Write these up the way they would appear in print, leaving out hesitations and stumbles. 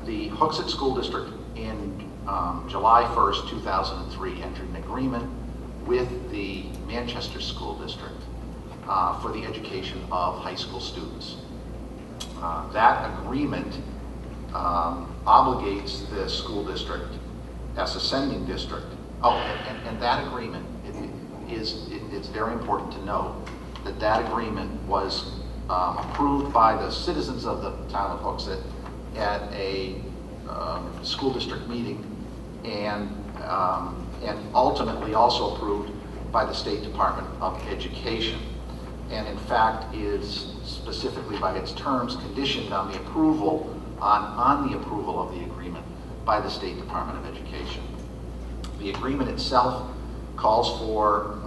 the Hooksett School District in July 1st, 2003 entered an agreement with the Manchester School District for the education of high school students. That agreement obligates the school district as a sending district. Oh, and that agreement, it's very important to note that that agreement was approved by the citizens of the town of Hooksett at a school district meeting, and ultimately also approved by the State Department of Education, and in fact is specifically by its terms conditioned on the approval on the approval of the agreement by the State Department of Education. The agreement itself calls for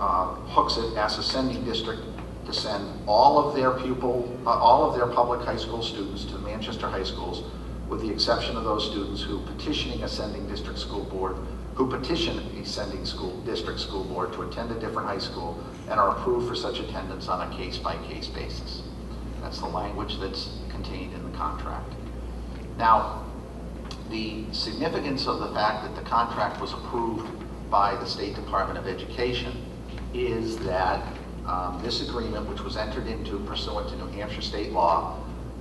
Hooksett as a sending district to send all of their public high school students to Manchester high schools, with the exception of those students who petition a sending district school board to attend a different high school and are approved for such attendance on a case-by-case basis. That's the language that's contained in the contract. Now, the significance of the fact that the contract was approved by the State Department of Education is that this agreement, which was entered into pursuant to New Hampshire state law,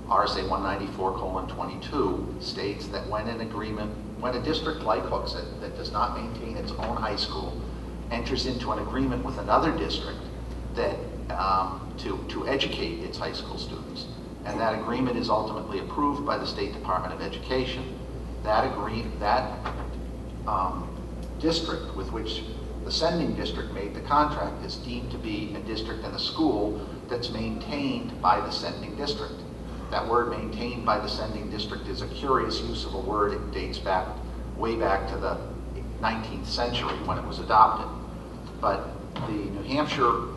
RSA 194:22, states that when a district like Hooksett that does not maintain its own high school enters into an agreement with another district that to educate its high school students, and that agreement is ultimately approved by the State Department of Education, that district with which the sending district made the contract is deemed to be a district and a school that's maintained by the sending district. That word "maintained by the sending district" is a curious use of a word. It dates way back to the 19th century when it was adopted. But the New Hampshire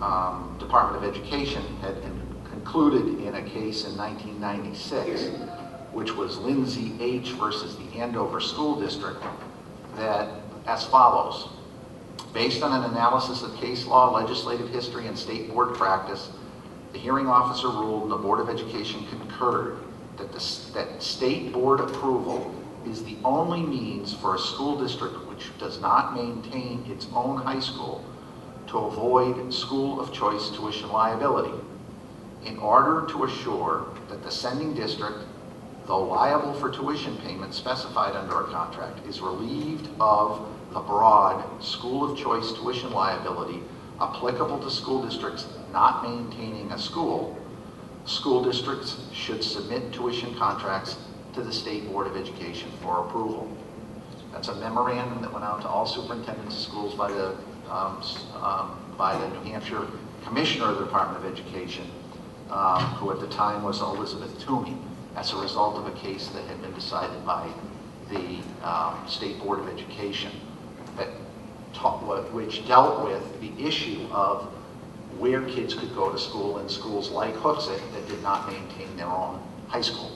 Department of Education had concluded in a case in 1996, which was Lindsay H. versus the Andover School District, that as follows: based on an analysis of case law, legislative history, and state board practice, the hearing officer ruled and the Board of Education concurred that state board approval is the only means for a school district which does not maintain its own high school to avoid school of choice tuition liability, in order to assure that the sending district, though liable for tuition payments specified under a contract, is relieved of the broad school of choice tuition liability applicable to school districts not maintaining a school. School districts should submit tuition contracts to the State Board of Education for approval. That's a memorandum that went out to all superintendents of schools by the New Hampshire Commissioner of the Department of Education, who at the time was Elizabeth Toomey, as a result of a case that had been decided by the State Board of Education, which dealt with the issue of where kids could go to school in schools like Hooksett that did not maintain their own high school.